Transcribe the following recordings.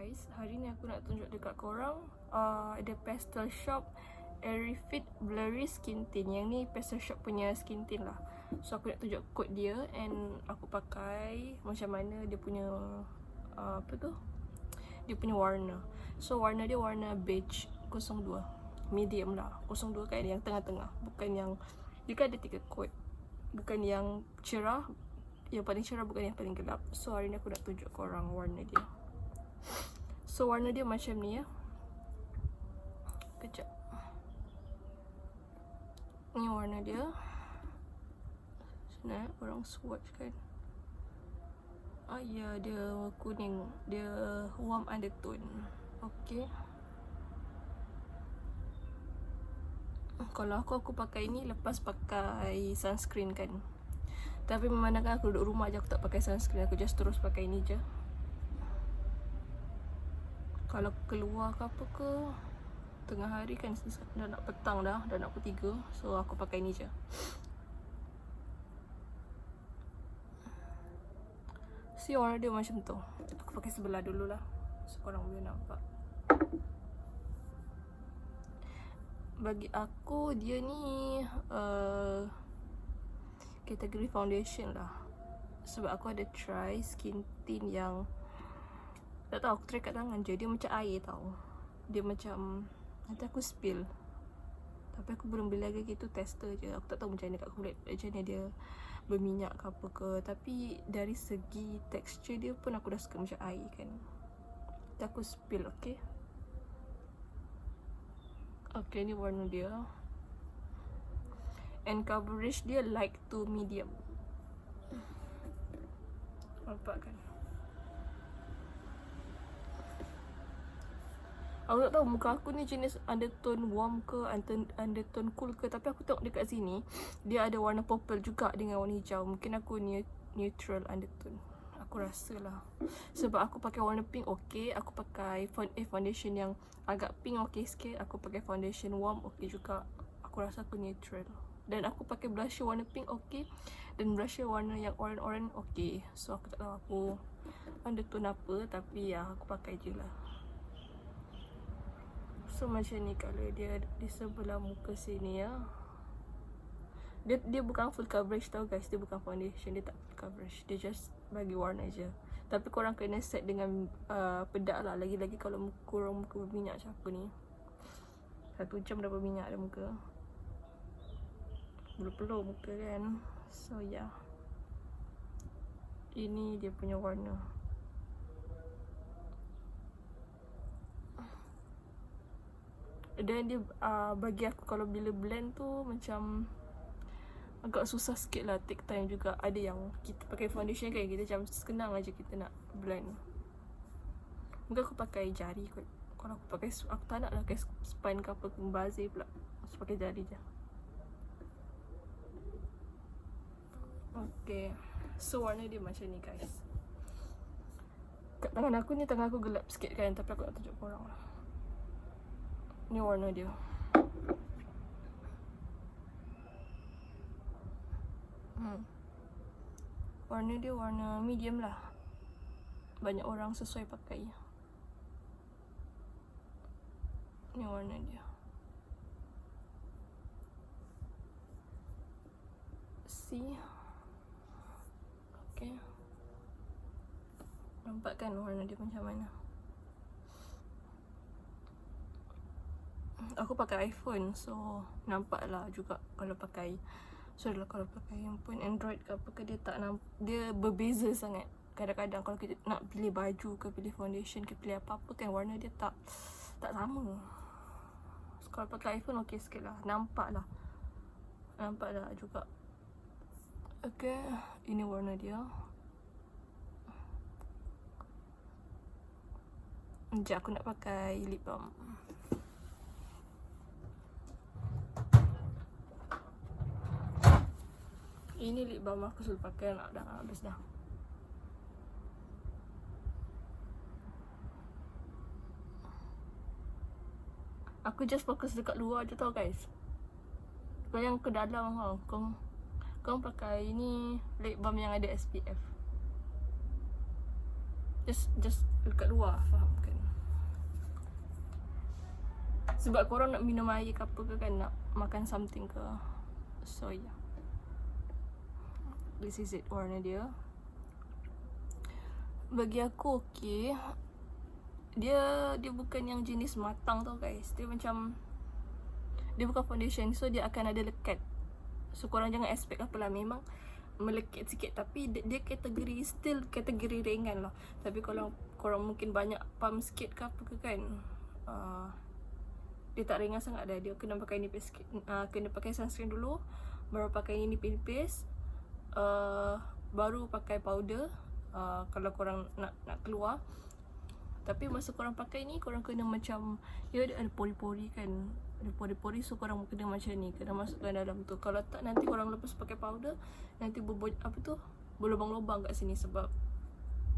guys, hari ni aku nak tunjuk dekat korang ada pastel shop Airy Fit Blurry Skin Tint. Yang ni pastel shop punya skin tint lah. So aku nak tunjuk kod dia and aku pakai macam mana dia punya apa tu, dia punya warna. So warna dia warna beige 02, medium lah. 02 kan yang tengah-tengah, bukan yang, dia kan ada 3 kod, bukan yang cerah, yang paling cerah bukan yang paling gelap. So hari ni aku nak tunjuk korang warna dia. So warna dia macam ni ya. Kejap. Ni warna dia. Senang orang swatch kan. Ya, dia kuning, dia warm undertone. Okay. Kalau aku pakai ni lepas pakai sunscreen kan. Tapi memandangkan aku duduk rumah je, aku tak pakai sunscreen, aku just terus pakai ni je. Kalau keluar ke apa ke tengah hari kan, dah nak petang dah nak pukul 3. So aku pakai ni je. Si warna dia macam tu. Aku pakai sebelah dulu lah, so korang boleh nampak. Bagi aku dia ni kategori foundation lah. Sebab aku ada try skin tint yang tak tahu, aku try kat tangan je, dia macam air tau. Dia macam, nanti aku spill. Tapi aku belum beli lagi, gitu tester je. Aku tak tahu macam mana kat kulit, macam mana dia berminyak ke apa ke. Tapi dari segi tekstur dia pun aku dah suka macam air kan. Nanti aku spill, okay. Okay, ni warna dia. And coverage dia light to medium. Nampak kan? Aku tak tahu muka aku ni jenis undertone warm ke undertone cool ke. Tapi aku tengok dekat sini dia ada warna purple juga dengan warna hijau. Mungkin aku neutral undertone, aku rasa lah. Sebab aku pakai warna pink, okay. Aku pakai foundation yang agak pink, okay sikit. Aku pakai foundation warm, okay juga. Aku rasa aku neutral. Dan aku pakai blusher warna pink, okay. Dan blusher warna yang orange, okay. So aku tak tahu aku undertone apa, tapi ya aku pakai je lah. So macam ni colour dia di sebelah muka sini ya. Dia bukan full coverage tau guys. Dia bukan foundation, dia tak full coverage. Dia just bagi warna je. Tapi korang kena set dengan bedak lah. Lagi-lagi kalau korang muka berminyak macam aku ni. 1 jam dah berminyak dah muka. Peluh-peluh muka kan. So ya, ini dia punya warna. Dan dia bagi aku kalau bila blend tu macam agak susah sikit lah, take time juga. Ada yang kita pakai foundation kan, kita macam senang aja kita nak blend. Mungkin aku pakai jari kot. Kalau aku pakai, aku tak nak lah pakai spine ke apa, membazir pula. So pakai jari je. Okay, so warna dia macam ni guys. Kat tangan aku ni, tangan aku gelap sikit kan, tapi aku nak tunjuk korang lah. Ni warna dia. Warna dia warna medium lah. Banyak orang sesuai pakai. Ni warna dia. See? Okay. Nampak kan warna dia macam mana? Aku pakai iPhone, so nampak lah juga kalau pakai. So kalau pakai handphone Android ke apa ke, dia tak dia berbeza sangat. Kadang-kadang kalau kita nak pilih baju ke, pilih foundation ke, pilih apa-apa kan, warna dia tak sama. So, kalau pakai iPhone okey sikit lah. Nampak lah juga. Okay, ini warna dia. Sekejap, aku nak pakai lip balm. Ini lip balm aku selalu pakai, dah habis dah. Aku just fokus dekat luar je tau guys. Yang ke dalam tau, kau pakai ni lip balm yang ada SPF. Just dekat luar, faham kan? Sebab korang nak minum air ke apa ke kan, nak makan something ke. So yeah, this is it warna dia. Bagi aku okay. Dia bukan yang jenis matang tau guys. Dia macam, dia bukan foundation, so dia akan ada lekat. So korang jangan expect apalah, memang melekat sikit, tapi dia kategori, still kategori ringan lah. Tapi kalau korang mungkin banyak pump sikit ke apa ke kan, dia tak ringan sangat dah. Dia kena pakai nipis sikit, kena pakai sunscreen dulu, baru pakai nipis, baru pakai powder kalau korang nak keluar. Tapi masa korang pakai ni, korang kena macam, dia ada pori-pori kan, ada pori-pori, so korang kena macam ni, kena masukkan dalam tu. Kalau tak, nanti korang lepas pakai powder, nanti berlubang-lubang kat sini, sebab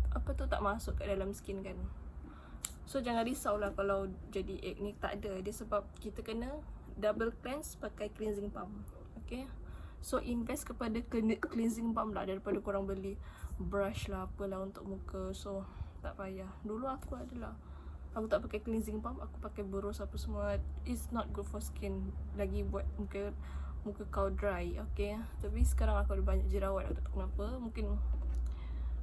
apa tu tak masuk kat dalam skin kan. So jangan risau lah kalau jadi acne, tak ada. Dia sebab kita kena double cleanse pakai cleansing balm. Okay, so invest kepada cleansing balm lah, daripada korang beli brush lah apalah untuk muka. So tak payah. Dulu aku tak pakai cleansing balm, aku pakai burus apa semua. It's not good for skin, lagi buat muka kau dry. Okay, tapi sekarang aku ada banyak jerawat, aku tak tahu kenapa. Mungkin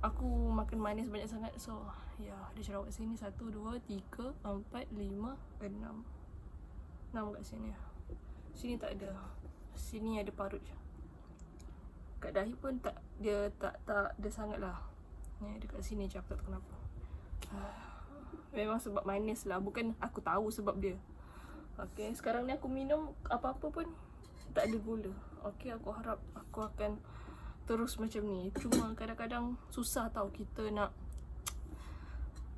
aku makan manis banyak sangat. So ya, ada jerawat sini 1, 2, 3, 4, 5, 6 kat sini. Sini tak ada. Sini ada parut je. Kat dahi pun tak ada sangat lah. Ni dekat sini je, aku tak tahu kenapa. Memang sebab manis lah, bukan aku tahu sebab dia. Okay, sekarang ni aku minum apa-apa pun tak ada gula. Okay, aku harap aku akan terus macam ni. Cuma kadang-kadang susah tau kita nak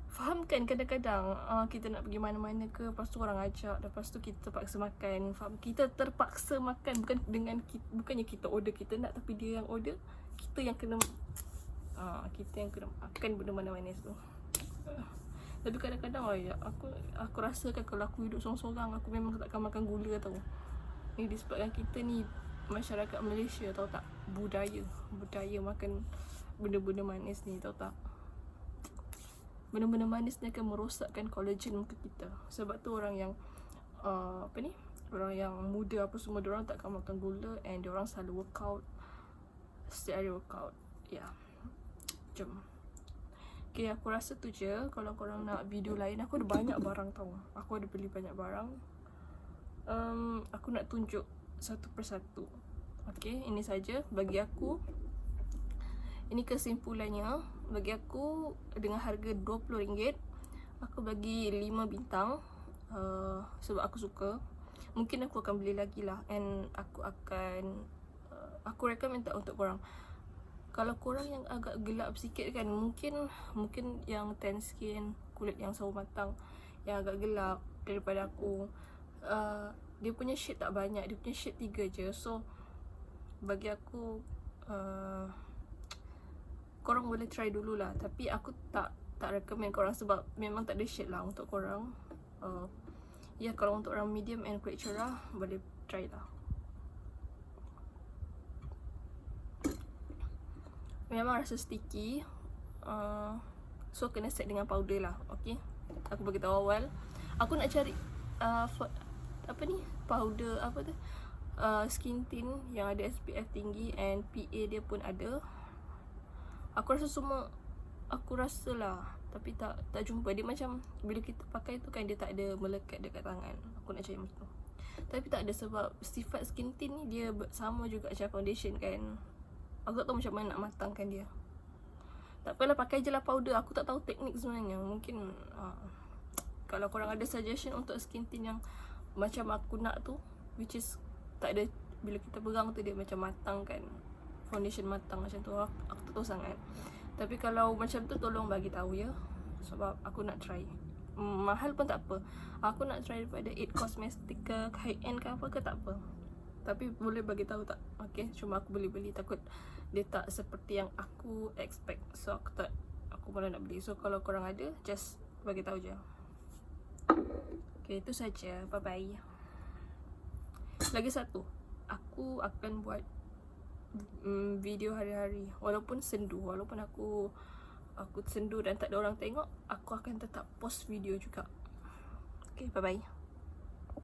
faham kan. Kadang-kadang kita nak pergi mana-mana ke, lepas tu orang ajak, lepas tu kita paksa makan. Faham? Kita terpaksa makan, bukannya kita order kita nak, tapi dia yang order, kita yang kena makan benda mana manis tu. Tapi kadang-kadang aku rasakan kalau aku hidup sorang-sorang, aku memang takkan makan gula tau. Ni disebabkan kita ni masyarakat Malaysia, tahu tak, budaya makan benda-benda manis ni, tahu tak. Benda-benda manis ni akan merosakkan collagen muka kita. Sebab tu orang yang orang yang muda apa semua, diorang takkan makan gula, and diorang selalu workout, setiap hari workout. Ya, jom. Okay, aku rasa tu je. Kalau korang nak video lain, aku ada banyak barang tau. Aku ada beli banyak barang. Aku nak tunjuk satu persatu. Okay, ini saja bagi aku. Ini kesimpulannya. Bagi aku, dengan harga RM20, aku bagi 5 bintang. Sebab aku suka. Mungkin aku akan beli lagi lah. And aku recommend tak untuk korang. Kalau korang yang agak gelap sikit kan, mungkin yang tan skin, kulit yang sawo matang, yang agak gelap daripada aku, dia punya shade tak banyak, dia punya shade 3 je. So bagi aku, korang boleh try dululah. Tapi aku tak recommend korang, sebab memang tak ada shade lah untuk korang. Ya, kalau untuk orang medium and kulit cerah, boleh try lah. Memang rasa sticky, so kena set dengan powder lah. Okay, aku bagi tahu awal. Aku nak cari powder skin tint yang ada SPF tinggi, and PA dia pun ada. Aku rasa semua, aku rasa lah, tapi tak jumpa. Dia macam bila kita pakai tu kan, dia tak ada melekat dekat tangan. Aku nak cari macam tu, tapi tak ada. Sebab sifat skin tint ni dia sama juga macam foundation kan. Aku tak tahu macam mana nak matangkan dia. Tak apalah, pakai je lah powder. Aku tak tahu teknik sebenarnya. Mungkin kalau korang ada suggestion untuk skin tint yang macam aku nak tu, which is tak ada, bila kita pegang tu dia macam matang kan, foundation matang macam tu, aku tak tahu sangat. Tapi kalau macam tu, tolong bagi tahu ya, sebab aku nak try. Mahal pun tak apa, aku nak try daripada It Cosmetics ke high end ke apa ke, tak apa. Tapi boleh bagi tahu tak? Okay, cuma aku beli tak, dia tak seperti yang aku expect. So aku malah nak beli. So kalau korang ada, just bagi tahu je. Okay, itu saja. Bye bye. Lagi satu, aku akan buat video hari-hari. Walaupun sendu, walaupun aku sendu dan tak ada orang tengok, aku akan tetap post video juga. Okay, bye bye.